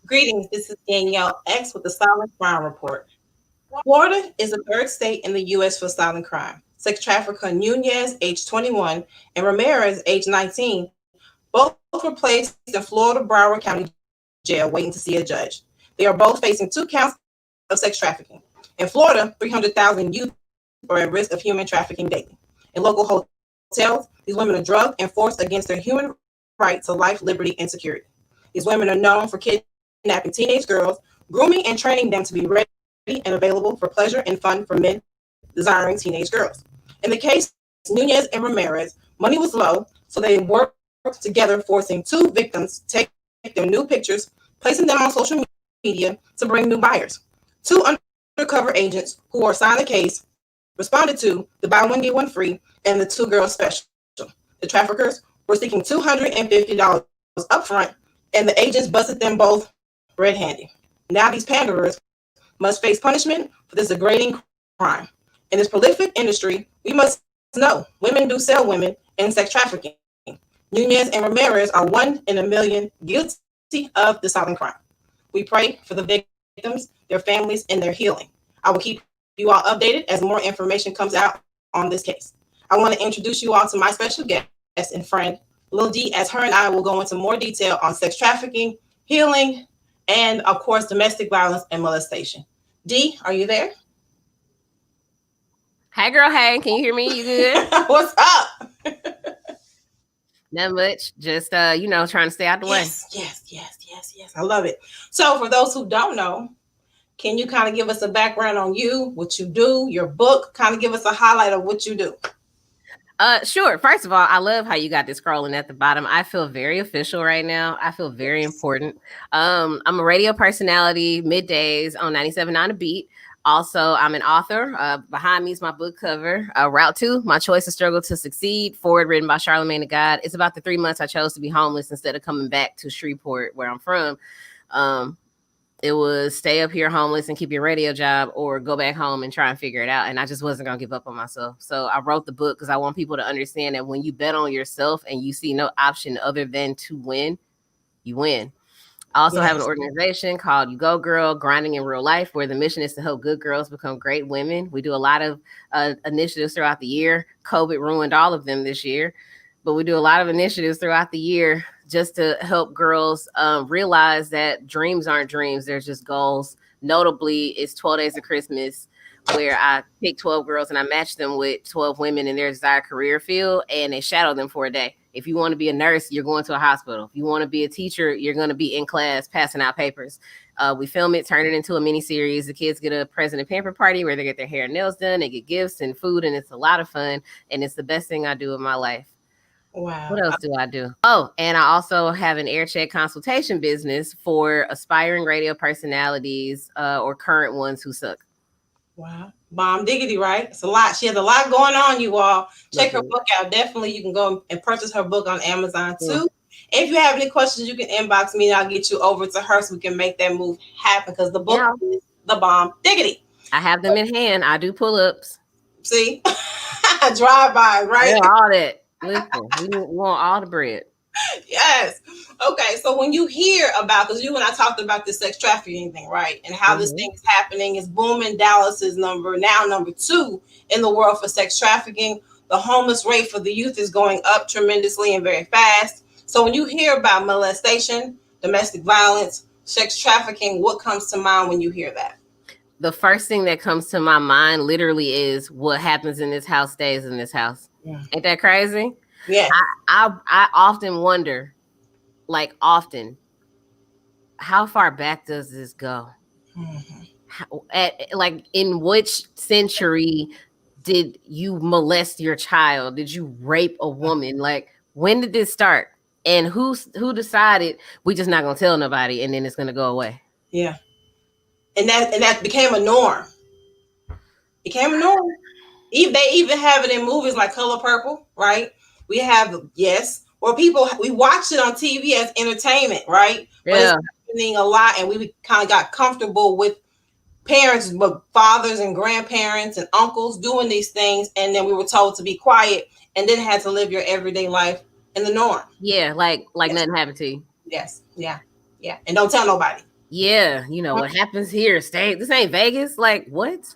Greetings, this is Danielle X with the Silent Crime Report. Florida is the third state in the U.S. for silent crime. Sex trafficker Nunez, age 21, and Ramirez, age 19, both were placed in Florida Broward County Jail waiting to see a judge. They are both facing 2 counts of sex trafficking. In Florida, 300,000 youth are at risk of human trafficking daily. In local hotels, these women are drugged and forced against their human right to life, liberty, and security. These women are known for kidnapping teenage girls, grooming and training them to be ready and available for pleasure and fun for men desiring teenage girls. In the case Nunez and Ramirez, money was low, so they worked together, forcing 2 victims to take their new pictures, placing them on social media to bring new buyers. 2 undercover agents who were assigned the case responded to the buy one get one free and the 2 girls special. The traffickers were seeking $250 upfront, and the agents busted them both red-handed. Now these panderers must face punishment for this degrading crime. In this prolific industry, we must know women do sell women in sex trafficking. Nunez and Ramirez are 1 in a million guilty of the silent crime. We pray for the victims, their families, and their healing. I will keep you all updated as more information comes out on this case. I want to introduce you all to my special guest and friend, Lil D, as her and I will go into more detail on sex trafficking, healing, and of course, domestic violence and molestation. D, are you there? Hey girl, hey, can you hear me? You good? What's up? Not much. Just trying to stay out the way. Yes. I love it. So for those who don't know, can you kind of give us a background on you, what you do, your book, kind of give us a highlight of what you do? Sure. First of all, I love how you got this scrolling at the bottom. I feel very official right now. I feel very important. I'm a radio personality middays on 97.9 The Beat. Also, I'm an author. Behind me is my book cover, Route 2, My Choice to Struggle to Succeed, forward written by Charlemagne the God. It's about the 3 months I chose to be homeless instead of coming back to Shreveport, where I'm from. It was stay up here homeless and keep your radio job or go back home and try and figure it out. And I just wasn't going to give up on myself. So I wrote the book because I want people to understand that when you bet on yourself and you see no option other than to win, you win. I also have an organization called You Go Girl, Grinding in Real Life, where the mission is to help good girls become great women. We do a lot of initiatives throughout the year. COVID ruined all of them this year, but we do a lot of initiatives throughout the year just to help girls realize that dreams aren't dreams. They're just goals. Notably, it's 12 Days of Christmas, where I pick 12 girls and I match them with 12 women in their desired career field, and they shadow them for a day. If you want to be a nurse, you're going to a hospital. If you want to be a teacher, you're going to be in class passing out papers. We film it, turn it into a mini series. The kids get a present and pamper party where they get their hair and nails done. They get gifts and food, and it's a lot of fun. And it's the best thing I do in my life. Wow. What else do I do? Oh, and I also have an air check consultation business for aspiring radio personalities or current ones who suck. Wow. Bomb diggity, right? It's a lot. She has a lot going on, you all. Check her book out. Definitely, you can go and purchase her book on Amazon too. If you have any questions, you can inbox me and I'll get you over to her so we can make that move happen because the book is the bomb diggity. I have them in hand. I do pull-ups. See? Drive by, right? Yeah, all that. Listen, we want all the bread. Yes. Okay. So when you hear about, because you and I talked about this sex trafficking thing, right? And how this thing is happening, is booming. Dallas is number 2 in the world for sex trafficking. The homeless rate for the youth is going up tremendously and very fast. So when you hear about molestation, domestic violence, sex trafficking, what comes to mind when you hear that? The first thing that comes to my mind literally is what happens in this house stays in this house. Yeah. Ain't that crazy? Yeah. I often wonder, how far back does this go? Mm-hmm. In which century did you molest your child? Did you rape a woman? Like, when did this start? And who decided we just not gonna tell nobody and then it's gonna go away? Yeah. And that became a norm. Became a norm. They even have it in movies like Color Purple, right? We have, or we watch it on TV as entertainment, right? Yeah. But it's happening a lot, and we kind of got comfortable with parents, but fathers and grandparents and uncles doing these things, and then we were told to be quiet, and then had to live your everyday life in the norm. Yeah, like nothing happened to you. Yes, yeah, and don't tell nobody. Yeah, you know what happens here. Stay. This ain't Vegas. Like what?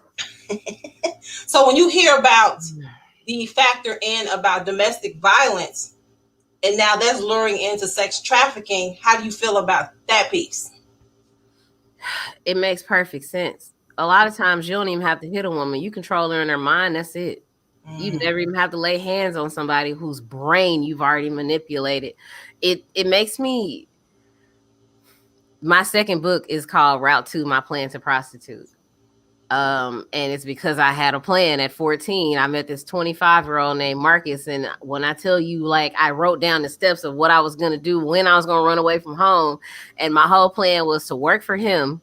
So when you hear about the factor in about domestic violence, and now that's luring into sex trafficking, how do you feel about that piece? It makes perfect sense. A lot of times you don't even have to hit a woman. You control her in her mind. That's it. You Mm, never even have to lay hands on somebody whose brain you've already manipulated. It makes me. My second book is called Route to My Plan to Prostitute. And it's because I had a plan at 14. I met this 25-year-old named Marcus. And when I tell you, like, I wrote down the steps of what I was going to do when I was going to run away from home. And my whole plan was to work for him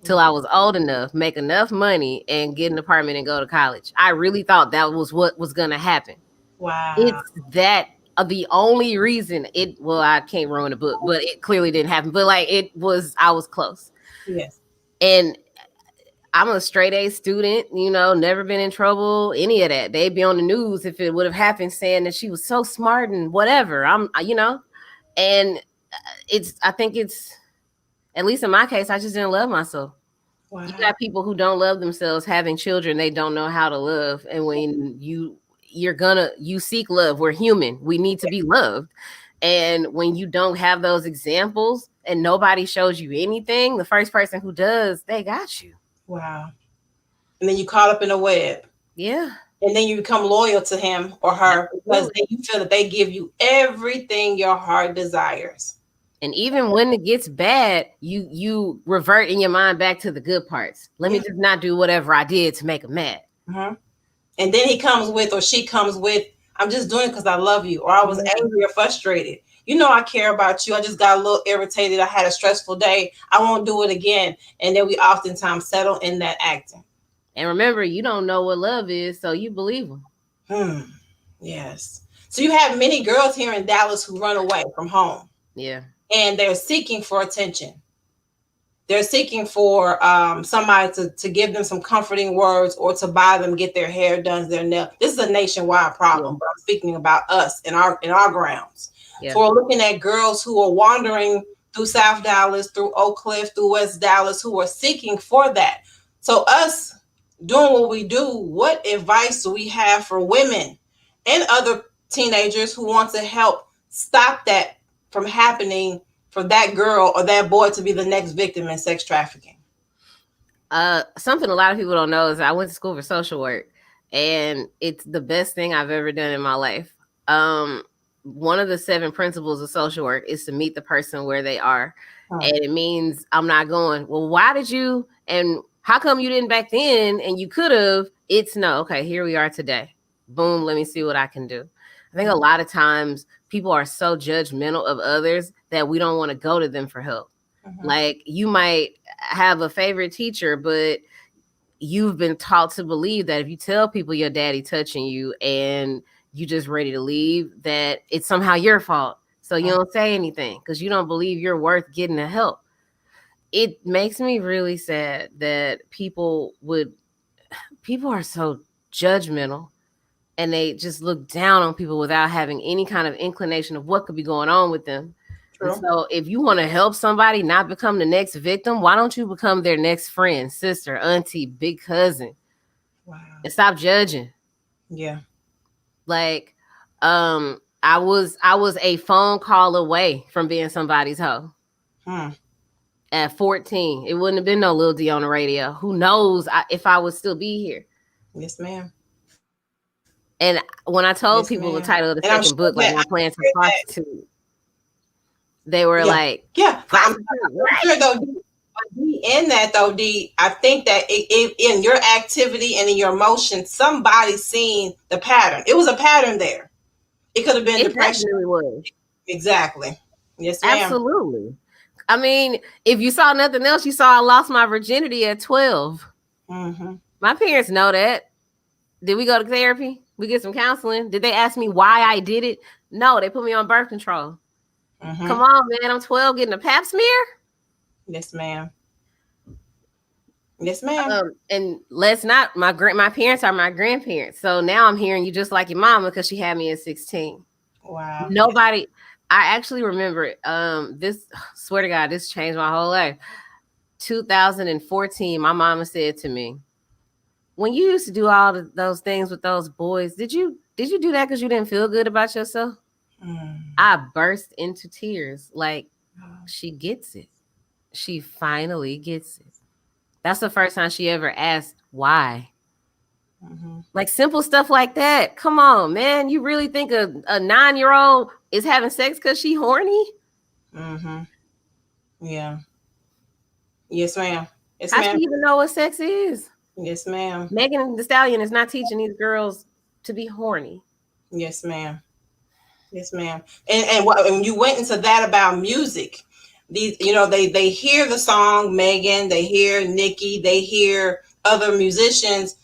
till I was old enough, make enough money, and get an apartment and go to college. I really thought that was what was going to happen. wow. It's that the only reason well, I can't ruin the book, but it clearly didn't happen. But like, I was close. Yes. And I'm a straight A student, never been in trouble, any of that. They'd be on the news if it would have happened saying that she was so smart and whatever. And I think it's, at least in my case, I just didn't love myself. You Wow. got people who don't love themselves having children, they don't know how to love. And when you seek love, we're human. We need to be loved. And when you don't have those examples and nobody shows you anything, the first person who does, they got you. Wow. And then you caught up in a web. Yeah. And then you become loyal to him or her because Absolutely. you feel that they give you everything your heart desires. And even when it gets bad, you revert in your mind back to the good parts. Let me Yeah. just not do whatever I did to make them mad. Mm-hmm. And then he comes with, or she comes with, I'm just doing it because I love you, or I was Yeah. angry or frustrated. You know, I care about you. I just got a little irritated. I had a stressful day. I won't do it again. And then we oftentimes settle in that acting. And remember, you don't know what love is, so you believe them. Hmm. Yes. So you have many girls here in Dallas who run away from home Yeah. and they're seeking for attention. They're seeking for somebody to give them some comforting words or to buy them get their hair done, their nail. This is a nationwide Yeah. problem, but I'm speaking about us in our grounds. Yeah. So we're looking at girls who are wandering through South Dallas, through Oak Cliff, through West Dallas, who are seeking for that. So us doing what we do, what advice do we have for women and other teenagers who want to help stop that from happening for that girl or that boy to be the next victim in sex trafficking? Something a lot of people don't know is I went to school for social work, and it's the best thing I've ever done in my life. Um, One of the 7 principles of social work is to meet the person where they are. Hmm. And it means I'm not going, well, why did you, and how come you didn't back then and you could have? It's no, okay, here we are today. Boom, let me see what I can do. I think a lot of times people are so judgmental of others that we don't want to go to them for help. Mhm. Like, you might have a favorite teacher, but you've been taught to believe that if you tell people your daddy touching you and you just ready to leave, that it's somehow your fault. So you don't say anything because you don't believe you're worth getting the help. It makes me really sad that people are so judgmental, and they just look down on people without having any kind of inclination of what could be going on with them. And True. so if you want to help somebody not become the next victim, why don't you become their next friend, sister, auntie, big cousin, Wow. and stop judging? Yeah. Like, I was a phone call away from being somebody's hoe Hmm. at 14. It wouldn't have been no Lil D on the radio. Who knows if I would still be here. Yes, ma'am. And when I Yes, told people ma'am. the title of the And I'm second sure book, like that My Plan to Prostitute, they were yeah, like, yeah. prostitute, I'm what? sure though. In that though, D, I think that in your activity and in your emotion, somebody seen the pattern. It was a pattern there. It could have been It depression. definitely was. Exactly. Yes, ma'am. Absolutely. I mean, if you saw nothing else, you saw I lost my virginity at 12. Mm-hmm. My parents know that. Did we go to therapy? We get some counseling? Did they ask me why I did it? No, they put me on birth control. Mm-hmm. Come on, man. I'm 12 getting a pap smear. Yes, ma'am. Yes, ma'am. And let's not, my parents are my grandparents. So now I'm hearing you just like your mama because she had me at 16. Wow. Nobody, I actually remember this, swear to God, this changed my whole life. 2014, my mama said to me, when you used to do all those things with those boys, did you do that because you didn't feel good about yourself? Mm. I burst into tears. Like, she gets it. She finally gets it. That's the first time she ever asked why. Mhm. Like simple stuff like that. Come on, man. You really think a 9-year-old is having sex because she horny? Mhm. Yeah. Yes, ma'am. Yes, How she ma'am. even know what sex is? Yes, ma'am. Megan the Stallion is not teaching these girls to be horny. Yes, ma'am. Yes, ma'am. And you went into that about music. These, they hear the song Megan, they hear Nikki, they hear other musicians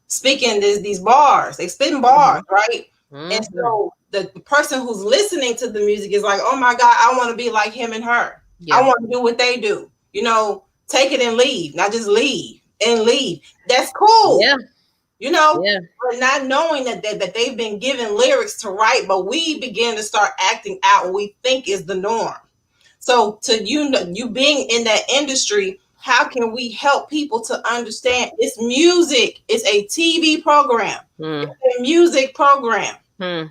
speaking these bars. They spitting bars, Mhm. right? And Mhm. so the person who's listening to the music is like, oh my God, I want to be like him and her. I Yeah. want to do what they do. Take it and leave, not just leave and leave. That's cool. Yeah. you know, Yeah. but not knowing that they've been given lyrics to write, but we begin to start acting out what we think is the norm. So to you being in that industry, how can we help people to understand it's music? It's a TV program. Hmm. It's a music program. Hmm.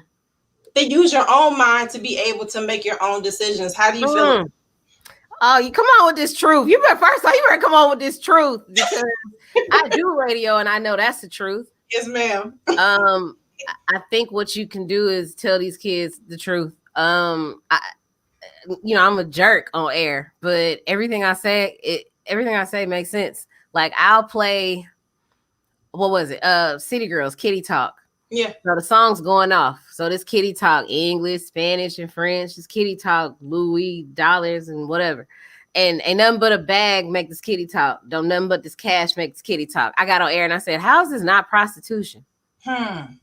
They use your own mind to be able to make your own decisions. How do you feel? Hmm. Oh, you come on with this truth. You better first of all, you better come on with this truth because I do radio and I know that's the truth. Yes, ma'am. I think what you can do is tell these kids the truth. I'm a jerk on air, but everything I say makes sense. Like I'll play, what was it? City Girls, Kitty Talk. Yeah. So the song's going off. So this Kitty Talk, English, Spanish, and French. This Kitty Talk, Louis, dollars, and whatever. And ain't nothing but a bag make this kitty talk. Don't nothing but this cash make this kitty talk. I got on air and I said, "How is this not prostitution?" Hmm.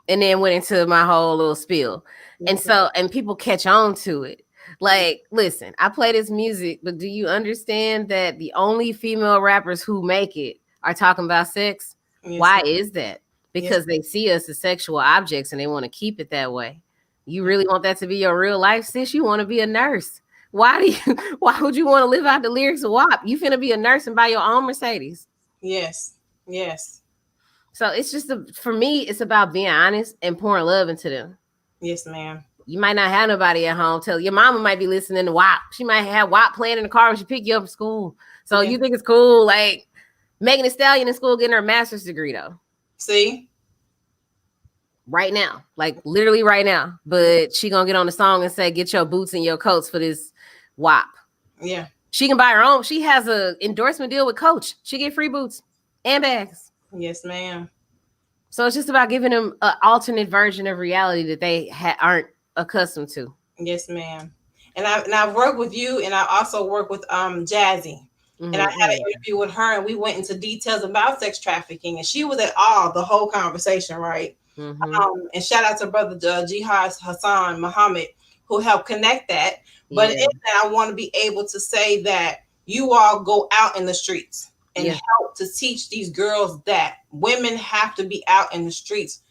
And then went into my whole little spiel. And Mhm. so, and people catch on to it. Like, listen, I play this music, but do you understand that the only female rappers who make it are talking about sex? Yes, Why ma'am. is that? Yes. Because they see us as sexual objects and they want to keep it that way. You really want that to be your real life, sis? You want to be a nurse. Why do you why would you want to live out the lyrics of WAP? You finna be a nurse and buy your own Mercedes. Yes. Yes. So it's just for me, it's about being honest and pouring love into them. Yes, ma'am. You might not have nobody at home. Tell your mama might be listening to WAP. She might have WAP playing in the car when she pick you up from school. So Yeah. you think it's cool, like Megan Thee Stallion in school getting her master's degree though, See? right now, like literally right now. But she gonna get on the song and say, "Get your boots and your coats for this WAP." Yeah. She can buy her own. She has a endorsement deal with Coach. She get free boots and bags. Yes, ma'am. So it's just about giving them an alternate version of reality that they aren't accustomed to. Yes, ma'am. And I've worked with you, and I also work with Jazzy. And I Mm-hmm. had an interview with her, and we went into details about sex trafficking, and she was at all the whole conversation, right? Mm-hmm. And shout out to brother Jihad Hassan Muhammad who helped connect that. But in Yeah. that, I want to be able to say that you all go out in the streets and Yeah. help to teach these girls that women have to be out in the streets.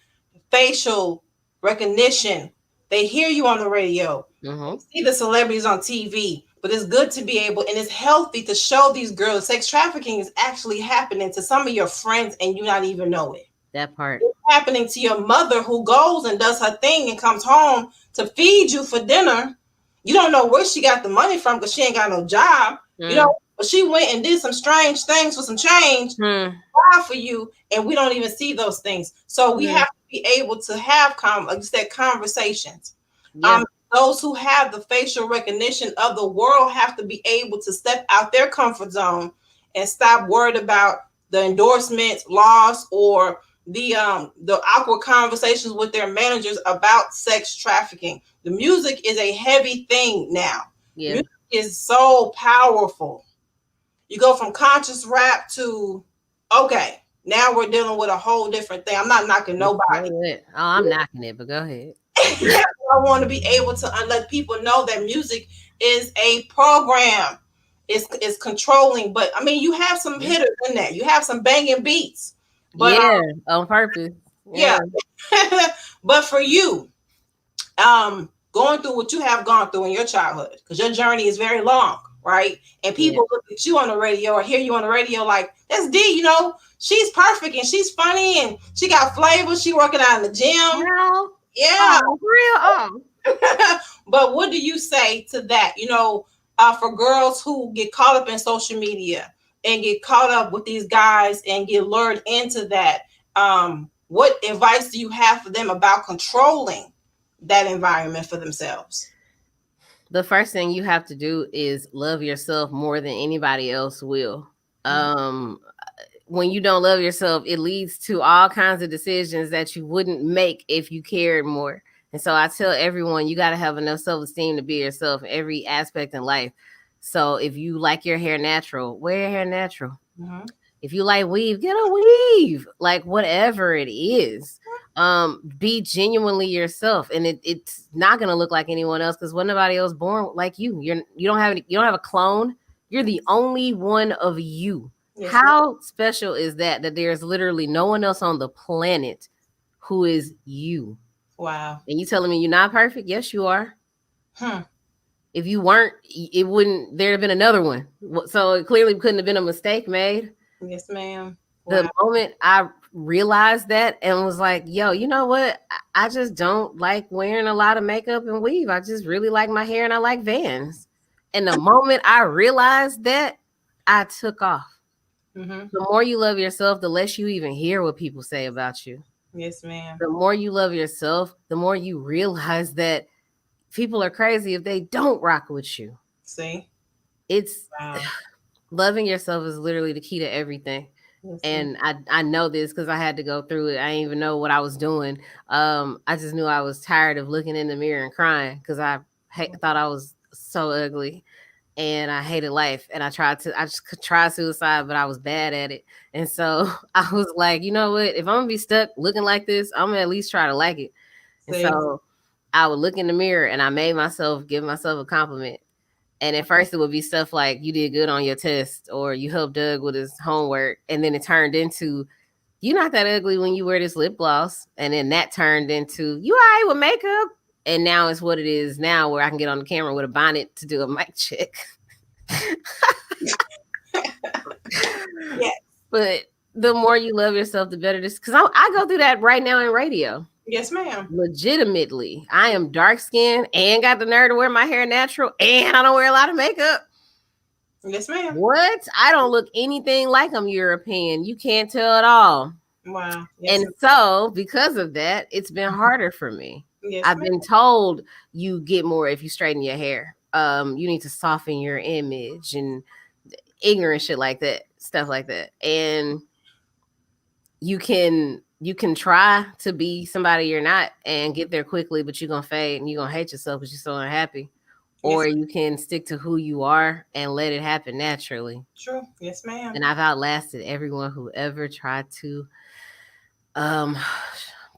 Facial recognition. They hear you on the radio. Mm-hmm. They see the celebrities on TV. But it's good to be able, and it's healthy to show these girls sex trafficking is actually happening to some of your friends and you not even know it. That part. It's happening to your mother who goes and does her thing and comes home to feed you for dinner. You don't know where she got the money from because she ain't got no job, Mm. but she went and did some strange things for some change Mm. for you, and we don't even see those things. So we Mm. have to be able to have like you said, conversations. Yeah. Um, those who have the facial recognition of the world have to be able to step out their comfort zone and stop worried about the endorsements, loss, or the awkward conversations with their managers about sex trafficking. The music is a heavy thing now. Yeah. Music is so powerful. You go from conscious rap to okay, now we're dealing with a whole different thing. I'm not knocking Go nobody. ahead. Oh, I'm knocking it, but go ahead. I want to be able to let people know that music is a program. It's controlling, but I mean, you have some Yeah. hitters in there. You have some banging beats, but Yeah. On purpose. yeah. Yeah. But for you, going through what you have gone through in your childhood, because your journey is very long, right? And Yeah. people look at you on the radio or hear you on the radio like, that's D, you know, she's perfect and she's funny and she got flavor. She working out in the gym. Well, Yeah. oh, real. Oh, But what do you say to that? You know, for girls who get caught up in social media and get caught up with these guys and get lured into that, what advice do you have for them about controlling that environment for themselves? the first thing you have to do is love yourself more than anybody else will. Mhm. Um, when you don't love yourself, it leads to all kinds of decisions that you wouldn't make if you cared more. And so I tell everyone, you got to have enough self esteem to be yourself in every aspect in life. So if you like your hair natural, wear your hair natural. Mhm. If you like weave, get a weave. Like whatever it is. Be genuinely yourself. And it's not gonna look like anyone else because when nobody else born like you don't have a clone. You're the only one of you. Yes, ma'am. How special is that there's literally no one else on the planet who is you? Wow. And you telling me you're not perfect? Yes, you are. Hmm. If you weren't, it wouldn't there'd have been another one. So it clearly couldn't have been a mistake made. Yes, ma'am. The Wow. moment I realized that and was like, yo, you know what? I just don't like wearing a lot of makeup and weave. I just really like my hair and I like Vans. And the moment I realized that, I took off. Mm-hmm. The more you love yourself, the less you even hear what people say about you. Yes, ma'am. The more you love yourself, the more you realize that people are crazy if they don't rock with you. See? It's Wow. loving yourself is literally the key to everything. Yes, ma'am. And I know this because I had to go through it. I didn't even know what I was doing. I just knew I was tired of looking in the mirror and crying because thought I was so ugly and I hated life. And I just could try suicide, but I was bad at it. And so I was like, you know what? If I'm gonna be stuck looking like this, I'm gonna at least try to like it. And See? so I would look in the mirror and I made myself give myself a compliment. And at first it would be stuff like you did good on your test or you helped Doug with his homework. And then it turned into you're not that ugly when you wear this lip gloss. And then that turned into you all right with makeup. And now it's what it is now where I can get on the camera with a bonnet to do a mic check. Yeah. But the more you love yourself, the better this because I go through that right now in radio. Yes, ma'am. Legitimately, I am dark skinned and got the nerve to wear my hair natural, and I don't wear a lot of makeup. Yes, ma'am. What? I don't look anything like I'm European. You can't tell at all. Wow. Yes, And so, because of that, it's been harder for me. yes, I've ma'am. been told you get more if you straighten your hair. You need to soften your image and ignorant shit like that, stuff like that. And you can try to be somebody you're not and get there quickly, but you're gonna fade and you're gonna hate yourself because you're so unhappy. Yes, Or you can stick to who you are and let it happen naturally. true. Yes, ma'am. And I've outlasted everyone who ever tried to um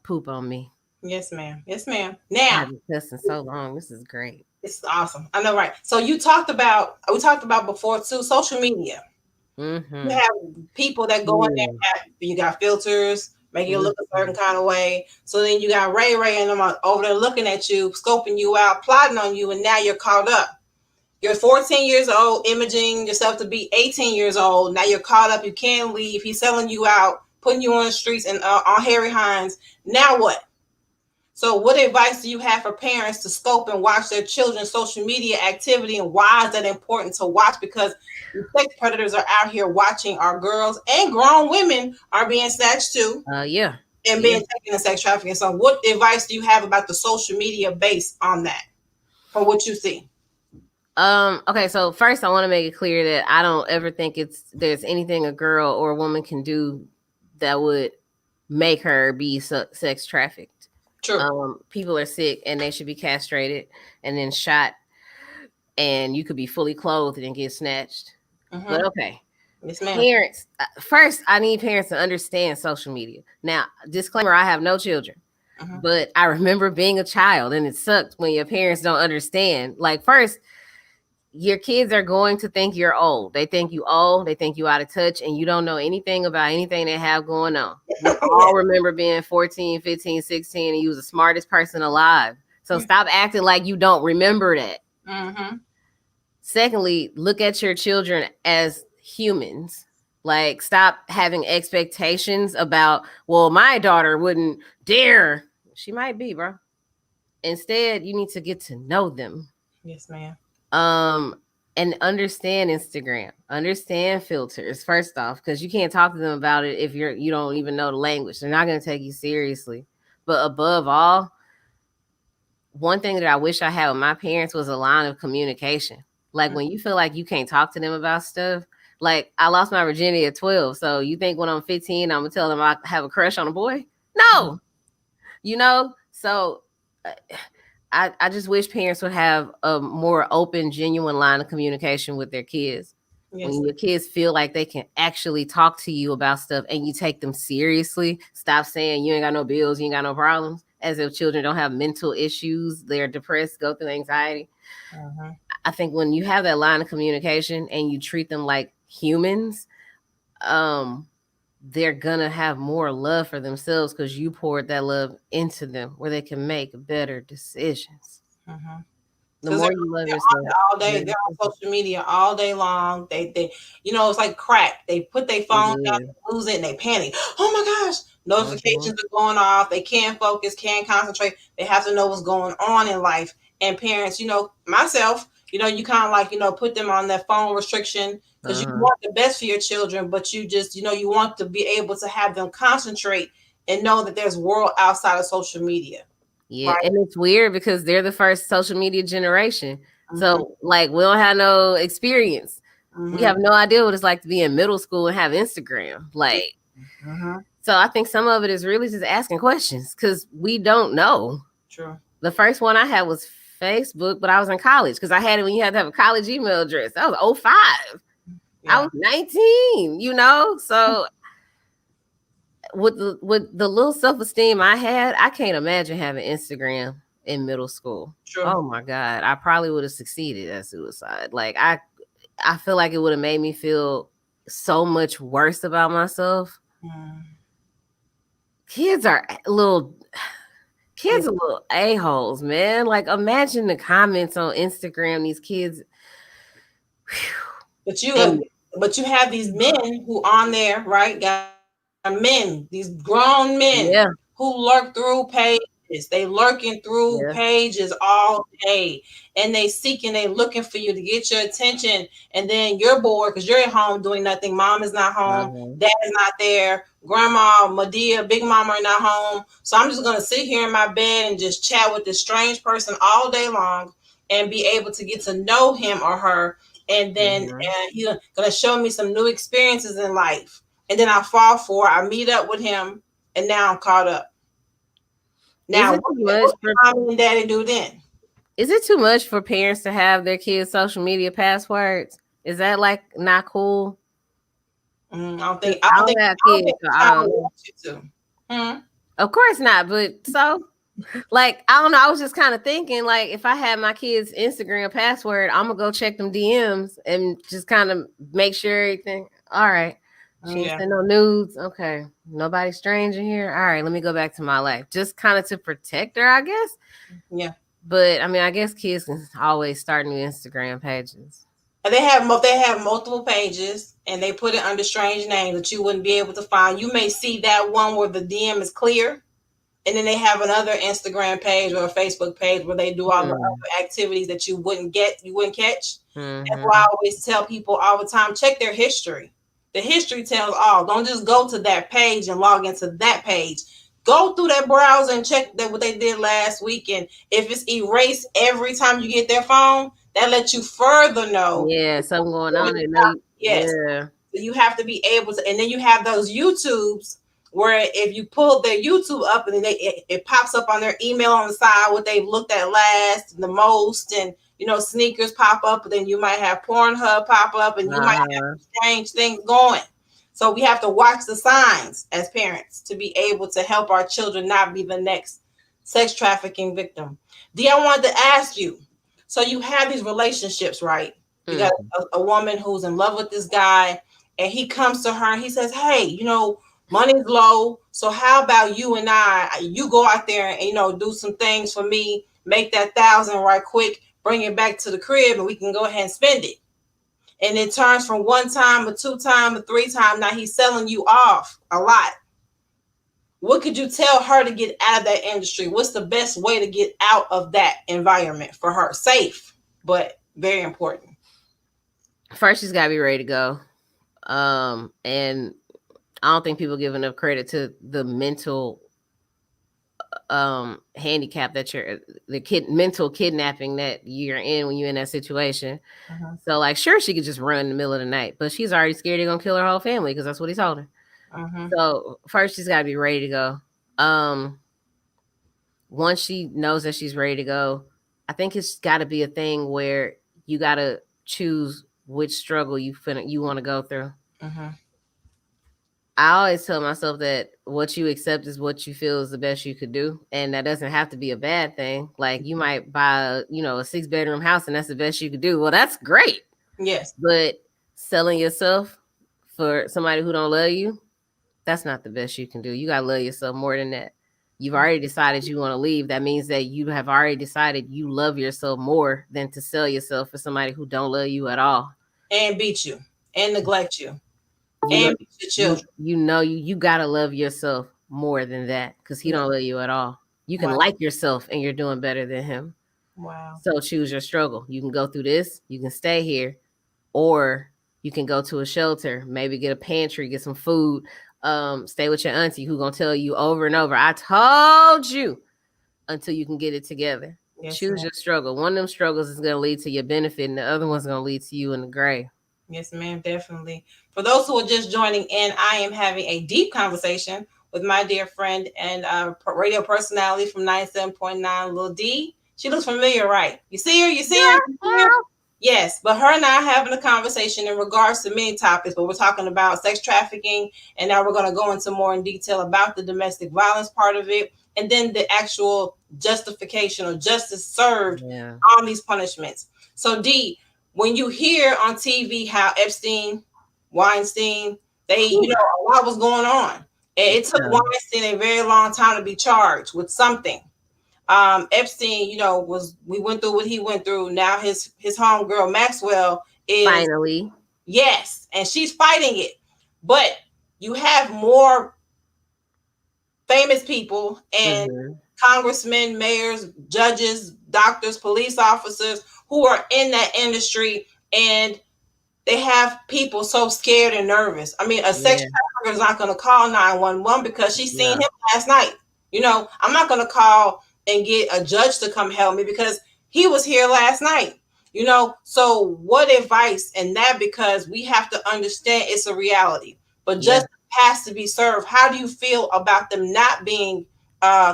poop on me. Yes, ma'am. Yes, ma'am. I've Now, been cussing so long. This is great. this is awesome. I know, right? So we talked about before too, social media. You Mm-hmm. have people that go in there. Mm, You got filters, making you look a certain mhm. kind of way. So then you got Ray and them over there looking at you, scoping you out, plotting on you, and now you're caught up. You're 14 years old, imaging yourself to be 18 years old. Now you're caught up. You can't leave. He's selling you out, putting you on the streets and on Harry Hines. Now what? So, what advice do you have for parents to scope and watch their children's social media activity, and why is that important to watch? Because the sex predators are out here watching our girls, and grown women are being snatched too Yeah. and Yeah. being taken in sex trafficking. So, what advice do you have about the social media based on that, from what you see? Okay, so first I want to make it clear that I don't ever think there's anything a girl or a woman can do that would make her be sex trafficked. True. People are sick and they should be castrated and then shot, and you could be fully clothed and get snatched. Mm-hmm. But okay, Yes, ma'am. parents. First, I need parents to understand social media. Now, disclaimer: I have no children, Mm-hmm. but I remember being a child, and it sucked when your parents don't understand. Like, first, your kids are going to think you're old. They think you old. They think you out of touch and you don't know anything about anything they have going on. We all remember being 14, 15, 16 and you was the smartest person alive. So stop acting like you don't remember that. Mm-hmm. Secondly, look at your children as humans. Like, stop having expectations about, well, my daughter wouldn't dare. She might be, bro. Instead, you need to get to know them. Yes, ma'am. Um, and understand Instagram, understand filters, first off, because you can't talk to them about it if you don't even know the language. They're not gonna take you seriously. But above all, one thing that I wish I had with my parents was a line of communication. Like, when you feel like you can't talk to them about stuff, like, I lost my virginity at 12. So you think when I'm 15, I'm gonna tell them I have a crush on a boy? No, you know? So uh, I just wish parents would have a more open, genuine line of communication with their kids. Yes. When your kids feel like they can actually talk to you about stuff and you take them seriously, stop saying you ain't got no bills, you ain't got no problems, as if children don't have mental issues, they're depressed, go through anxiety. Uh-huh. I think when you have that line of communication and you treat them like humans, um, they're gonna have more love for themselves because you poured that love into them where they can make better decisions. Uh-huh. The Because more you love they're on yourself, it all the day. They're on social media all day long. It's like crack. They put their it phone down, is. they lose it, and they panic. Oh my gosh! Mhm. Notifications are going off. They can't focus, can't concentrate. They have to know what's going on in life. And parents, myself, you kind of like, put them on that phone restriction because you Uh-huh. want the best for your children, but you just, you want to be able to have them concentrate and know that there's world outside of social media, Yeah, right? and it's weird because they're the first social media generation. Mm-hmm. So, like, we don't have no experience. We Mm-hmm. have no idea what it's like to be in middle school and have Instagram. Like, Mm-hmm. so I think some of it is really just asking questions because we don't know. True. The first one I had was Facebook, but I was in college because I had it when you had to have a college email address. That was '05. I Yeah. was 19, you know? So with the little self-esteem I had, I can't imagine having Instagram in middle school. True. Oh my God. I probably would have succeeded at suicide. Like, I feel like it would have made me feel so much worse about myself. Mm. Kids are little Yeah. kids are little a-holes, man. Like, imagine the comments on Instagram, these kids. But you have, And but you have these men who on there, right? Got men, these grown men yeah, who lurk through pages. They lurking through yeah. pages all day, and they seeking, they looking for you to get your attention. And then you're bored because you're at home doing nothing. Mom is not home. Uh-huh. Dad is not there. Grandma, Medea, Big Mama are not home. So I'm just gonna sit here in my bed and just chat with this strange person all day long and be able to get to know him or her, and then Mhm. he's gonna show me some new experiences in life, and then I fall for it. I meet up with him, and now I'm caught up. Is Now, it what, too much what for can mommy and daddy do then? Is it too much for parents to have their kids' social media passwords? Is that like not cool? I don't 'Cause think. I I don't don't think. have I don't kids, think so the I child don't would know. want you to. Hmm? Of course not, but so like I don't know. I was just kind of thinking like if I had my kids' Instagram password, I'm gonna go check them DMs and just kind of make sure everything. All right, she ain't Yeah. send no nudes. Okay, nobody strange in here. All right, let me go back to my life. Just kind of to protect her, I guess. Yeah. But I mean, I guess kids can always start new Instagram pages. And they have multiple pages, and they put it under strange names that you wouldn't be able to find. You may see that one where the DM is clear, and then they have another Instagram page or a Facebook page where they do all the Hmm. other activities that you wouldn't catch. That's why I Mm-hmm. always tell people all the time, check their history. The history tells all. Don't just go to that page and log into that page. Go through that browser and check that what they did last week. And if it's erased every time you get their phone, that lets you further know. Yeah, something going on. I know you. Yes. Yeah. So you have to be able to, and then you have those YouTubes where if you pull their YouTube up and then it pops up on their email on the side what they've looked at last and the most, and sneakers pop up, but then you might have Pornhub pop up, and you might have Uh-huh. strange things going. So we have to watch the signs as parents to be able to help our children not be the next sex trafficking victim. Dee, I wanted to ask you. So you have these relationships, right? You got Mm. a woman who's in love with this guy, and he comes to her and he says, "Hey, money's low, so how about you and you go out there and do some things for me, make that 1,000 right quick, bring it back to the crib and we can go ahead and spend it. And it turns from one time, a two time, a three time. Now he's selling you off a lot. What could you tell her to get out of that industry? What's the best way to get out of that environment for her? Safe, but very important. First, she's got to be ready to go. And I don't think people give enough credit to the mental handicap that you're the mental kidnapping that you're in when you're in that situation. Uh-huh. So like sure she could just run in the middle of the night, but she's already scared they're gonna kill her whole family because that's what he told her. Uh-huh. So first she's gotta be ready to go. Once she knows that she's ready to go, I think it's gotta be a thing where you gotta choose which struggle you want to go through. Uh-huh. I always tell myself that what you accept is what you feel is the best you could do. And that doesn't have to be a bad thing. Like you might buy, a 6-bedroom house and that's the best you could do. Well, that's great. Yes. But selling yourself for somebody who don't love you, that's not the best you can do. You gotta love yourself more than that. You've already decided you want to leave. That means that you have already decided you love yourself more than to sell yourself for somebody who don't love you at all. And beat you and neglect you You know, and beat your children. you gotta love yourself more than that because he don't love you at all. You can Wow. like yourself and you're doing better than him. Wow. So choose your struggle. You can go through this, you can stay here, or you can go to a shelter, maybe get a pantry, get some food, stay with your auntie who gonna tell you over and over, I told you, until you can get it together. Yes, Choose ma'am. your struggle. One of them struggles is gonna lead to your benefit, and the other one's gonna lead to you in the grave. Yes, ma'am, definitely. For those who are just joining in, I am having a deep conversation with my dear friend and radio personality from 97.9, Lil D. She looks familiar, right? You see her? You see her? You see her? Yes, but her and I are having a conversation in regards to many topics, but we're talking about sex trafficking, and now we're going to go into more in detail about the domestic violence part of it, and then the actual justification or justice served on these punishments. So, D, when you hear on TV how Epstein, Weinstein, a lot was going on. And it took Weinstein a very long time to be charged with something. Epstein, we went through what he went through. Now his homegirl Maxwell is finally, yes, and she's fighting it. But you have more famous people and congressmen, mayors, judges, doctors, police officers who are in that industry, and they have people so scared and nervous. I mean, a sex trafficker is not going to call 911 because she's seen him last night. I'm not going to call and get a judge to come help me because he was here last night. So what advice and that, because we have to understand it's a reality, but justice has to be served. How do you feel about them not being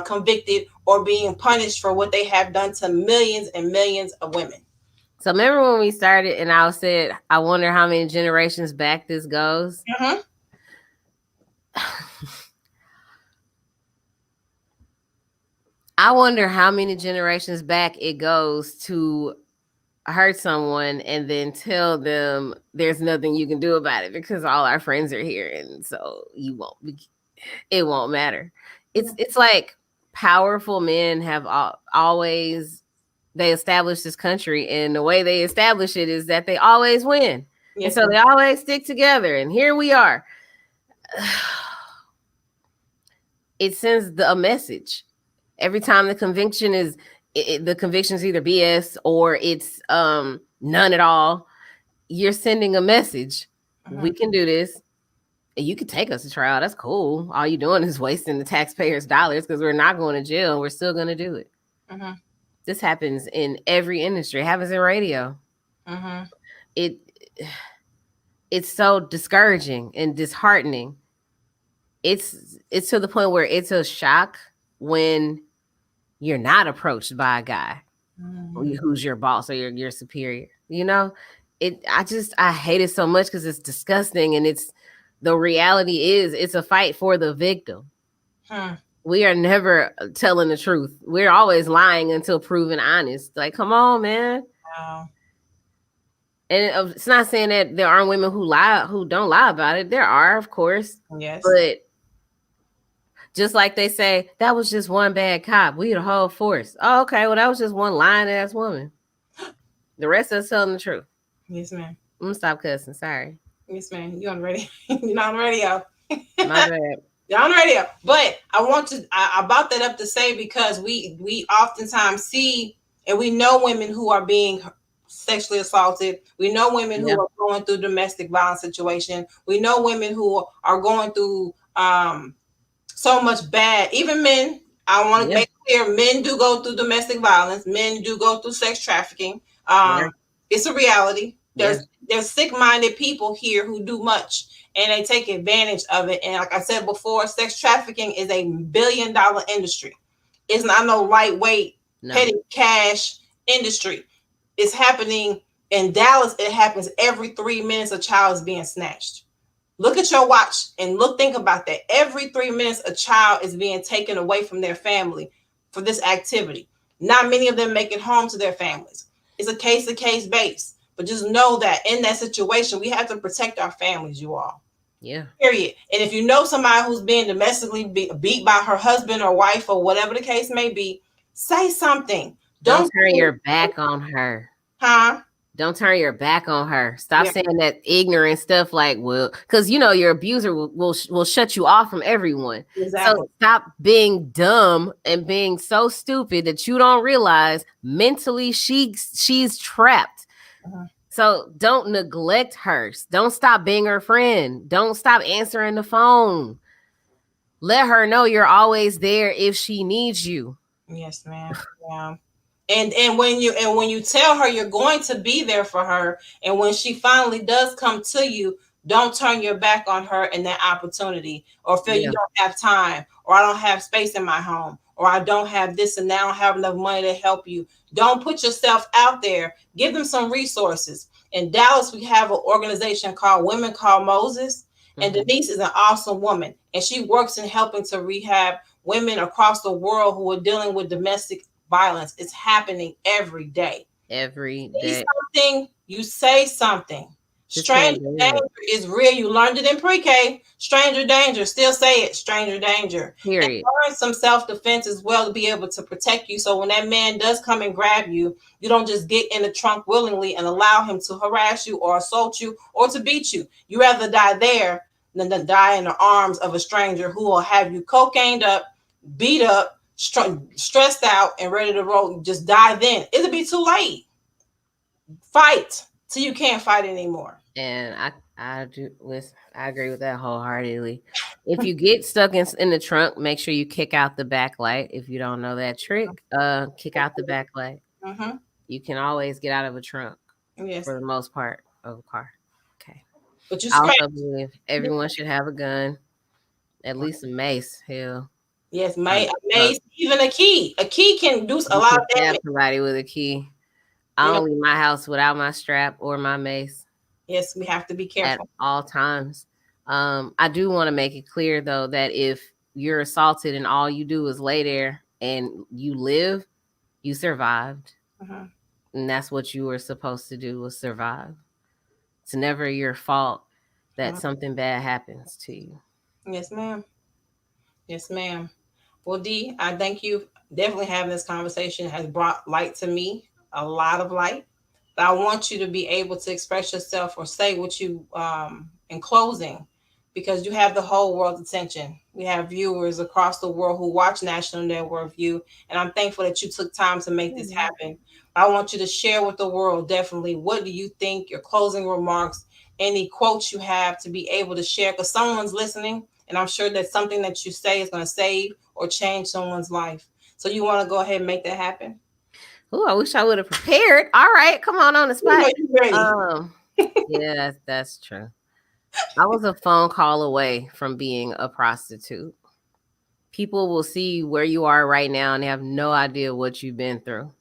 convicted or being punished for what they have done to millions and millions of women? So remember when we started and I said, I wonder how many generations back this goes? Mm-hmm. I wonder how many generations back it goes to hurt someone and then tell them there's nothing you can do about it because all our friends are here and so it won't matter. It's like powerful men have always they establish this country, and the way they establish it is that they always win. Yes, and so they always stick together, and here we are. It sends a message every time the conviction is the conviction is either BS or it's none at all. You're sending a message. We can do this. You could take us to trial. That's cool. All you're doing is wasting the taxpayers' dollars because we're not going to jail. We're still going to do it. This happens in every industry. It happens in radio. It's so discouraging and disheartening. It's to the point where it's a shock when you're not approached by a guy who's your boss or your superior. I hate it so much because it's disgusting, and the reality is it's a fight for the victim. We are never telling the truth. We're always lying until proven honest. Like, come on, man. Wow. And it's not saying that there aren't women who lie, who don't lie about it. There are, of course. Yes. But just like they say, that was just one bad cop. We the whole force. Oh, okay. Well, that was just one lying ass woman. The rest of us telling the truth. Yes, ma'am. I'm gonna stop cussing. Sorry. Yes, ma'am. You on the radio? You're not on the radio. My bad. You're on the radio. But I brought that up to say because we oftentimes see and we know women who are being sexually assaulted. We know women Yeah. who are going through domestic violence situation. We know women who are going through so much bad. Even men, I want to Yeah. make clear, men do go through domestic violence. Men do go through sex trafficking. Yeah. It's a reality. Yeah. There's sick-minded people here who do much and they take advantage of it. And like I said before, sex trafficking is a billion-dollar industry. It's not no lightweight, No. petty cash industry. It's happening in Dallas. It happens every 3 minutes. A child is being snatched. Look at your watch and think about that. Every 3 minutes, a child is being taken away from their family for this activity. Not many of them make it home to their families. It's a case to case base. But just know that in that situation, we have to protect our families, you all. Yeah. Period. And if you know somebody who's being domestically beat by her husband or wife or whatever the case may be, say something. Don't Don't, turn your back on her. huh? Don't turn your back on her. Stop Yeah, saying that ignorant stuff like, well, because you know your abuser will shut you off from everyone. So exactly. stop being dumb and being so stupid that you don't realize mentally she's trapped. Uh-huh. So don't neglect her. Don't stop being her friend. Don't stop answering the phone. Let her know you're always there if she needs you. Yes, ma'am. Yeah. And when you tell her you're going to be there for her, and when she finally does come to you, don't turn your back on her in that opportunity, or feel you Yeah. don't have time, or I don't have space in my home, or I don't have this and I don't have enough money to help you. Don't put yourself out there. Give them some resources. In Dallas, we have an organization called Women Call Moses, and Hmm. Denise is an awesome woman, and she works in helping to rehab women across the world who are dealing with domestic violence. Is happening every day. Every See day. something, you say something. Just can't Stranger do danger it. is real. You learned it in pre-K. Stranger danger. Still say it. Stranger danger. And Period. learn some self-defense as well to be able to protect you. So when that man does come and grab you, you don't just get in the trunk willingly and allow him to harass you or assault you or to beat you. You rather die there than to die in the arms of a stranger who will have you cocained up, beat up, stressed out, and ready to roll. Just die then. It'll be too late. Fight till you can't fight anymore. And I do listen. I agree with that wholeheartedly. If you get stuck in the trunk, make sure you kick out the backlight. If you don't know that trick, kick out the backlight. Mm-hmm. You can always get out of a trunk Yes, for the most part of a car. Okay. but you I scratch. also believe everyone should have a gun, at least a mace. Hell, Yes, uh, uh, mace, even a key. A key can do a you lot can of stab damage. somebody with a key. I You know. don't leave my house without my strap or my mace Yes, we have to be at careful. all times. I do want to make it clear though that if you're assaulted and all you do is lay there and you live, you survived. Uh-huh. And that's what you were supposed to do was survive. It's never your fault that Uh-huh. something bad happens to you. Yes, ma'am. Yes, ma'am. Well, Dee, I thank you. Definitely having this conversation has brought light to me, a lot of light. But I want you to be able to express yourself or say what you in closing, because you have the whole world's attention. We have viewers across the world who watch National Network View, and I'm thankful that you took time to make this Mhm. happen. I want you to share with the world definitely what do you think, your closing remarks, any quotes you have to be able to share, because someone's listening, and I'm sure that something that you say is going to save or change someone's life. So you want to go ahead and make that happen? Oh, I wish I would have prepared. All right, come on the You know spot. you're ready. Um, yeah, that's true. I was a phone call away from being a prostitute. People will see where you are right now and they have no idea what you've been through.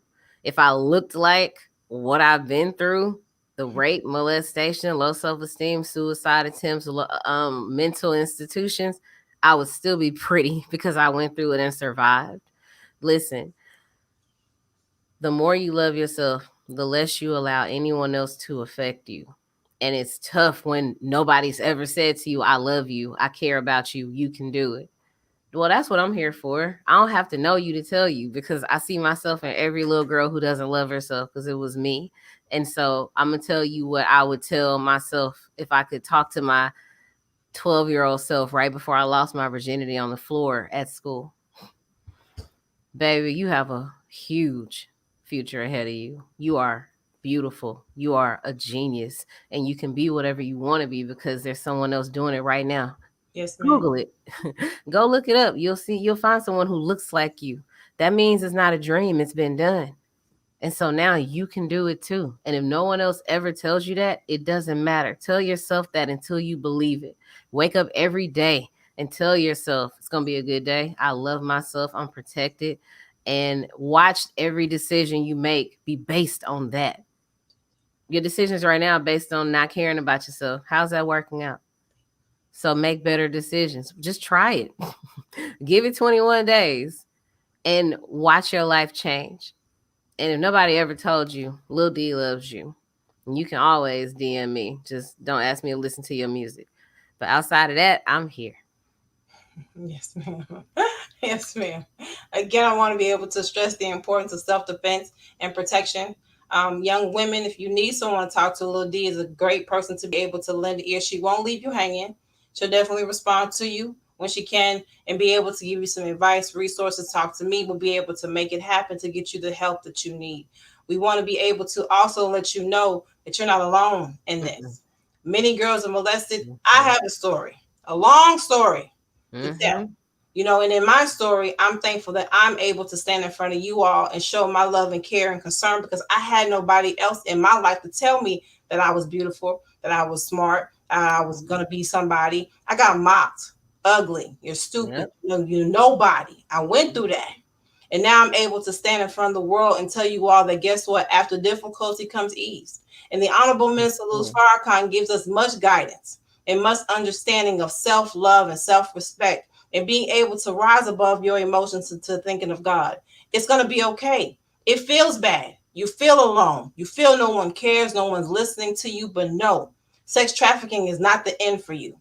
If I looked like what I've been through, the rape, molestation, low self-esteem, suicide attempts, mental institutions, I would still be pretty because I went through it and survived. Listen, the more you love yourself, the less you allow anyone else to affect you. And it's tough when nobody's ever said to you, I love you, I care about you, you can do it. Well, that's what I'm here for. I don't have to know you to tell you because I see myself in every little girl who doesn't love herself because it was me. And so I'm going to tell you what I would tell myself if I could talk to my 12-year-old self right before I lost my virginity on the floor at school. Baby, you have a huge future ahead of you. You are beautiful. You are a genius. And you can be whatever you want to be because there's someone else doing it right now. Yes, ma'am. Google it. Go look it up. You'll find someone who looks like you. That means it's not a dream, it's been done. And so now you can do it too. And if no one else ever tells you that, it doesn't matter. Tell yourself that until you believe it. Wake up every day and tell yourself it's going to be a good day. I love myself. I'm protected. And watch every decision you make be based on that. Your decisions right now are based on not caring about yourself. How's that working out? So make better decisions. Just try it. Give it 21 days and watch your life change. And if nobody ever told you, Lil D loves you, you can always DM me. Just don't ask me to listen to your music. But outside of that, I'm here. Yes, ma'am. Yes, ma'am. Again, I want to be able to stress the importance of self-defense and protection. Young women, if you need someone to talk to, Lil D is a great person to be able to lend an ear. She won't leave you hanging. She'll definitely respond to you when she can and be able to give you some advice, resources. Talk to me. We'll be able to make it happen to get you the help that you need. We want to be able to also let you know that you're not alone in this. Many girls are molested. I have a story, a long story to tell. And in my story, I'm thankful that I'm able to stand in front of you all and show my love and care and concern because I had nobody else in my life to tell me that I was beautiful, that I was smart, I was going to be somebody. I got mocked, ugly, you're stupid, you're nobody. I went through that. And now I'm able to stand in front of the world and tell you all that guess what? After difficulty comes ease. And the Honorable Minister Louis Farrakhan gives us much guidance and much understanding of self-love and self-respect and being able to rise above your emotions to thinking of God. It's going to be okay. It feels bad. You feel alone. You feel no one cares. No one's listening to you. But no, sex trafficking is not the end for you.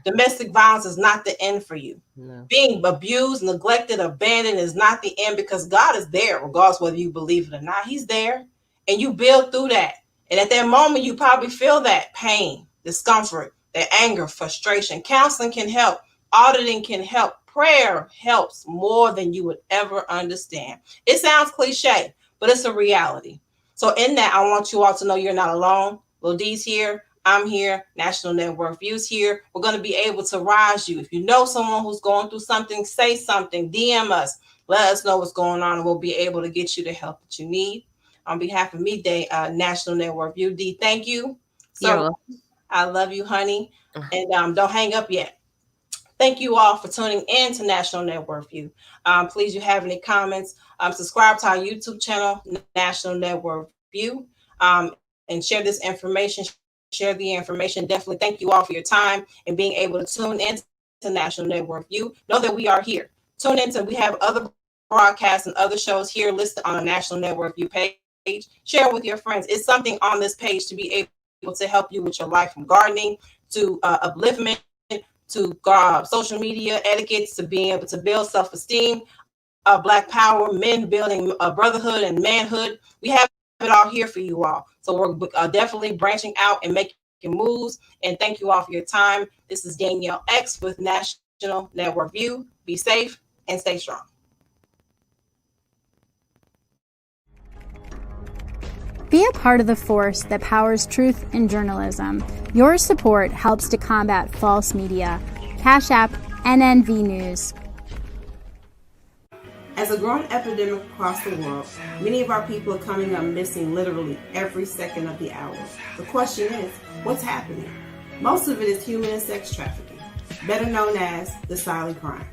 Domestic violence is not the end for you. No. Being abused, neglected, abandoned is not the end because God is there, regardless whether you believe it or not. He's there. And you build through that. And at that moment, you probably feel that pain, discomfort, that anger, frustration. Counseling can help. Auditing can help. Prayer helps more than you would ever understand. It sounds cliche, but it's a reality. So in that, I want you all to know you're not alone. Lil D's here. I'm here. National Network Views here. We're going to be able to rise you. If you know someone who's going through something, say something. DM us. Let us know what's going on, and we'll be able to get you the help that you need. On behalf of me, National Network View, D, thank you. So I love you, honey. And don't hang up yet. Thank you all for tuning in to National Network View. Please, you have any comments, subscribe to our YouTube channel, National Network View, and share this information. Share the information. Definitely thank you all for your time and being able to tune in to National Network View. Know that we are here. Tune in to, we have other broadcasts and other shows here listed on the National Network View page. Share with your friends. It's something on this page to be able to help you with your life, from gardening to upliftment, to social media etiquettes, to being able to build self-esteem, Black power, men building brotherhood and manhood. We have it all here for you all. So we're definitely branching out and making moves. And thank you all for your time. This is Danielle X with National Network View. Be safe and stay strong. Be a part of the force that powers truth in journalism. Your support helps to combat false media. Cash App NNV News. As a growing epidemic across the world, many of our people are coming up missing literally every second of the hour. The question is, what's happening? Most of it is human and sex trafficking, better known as the silent crime.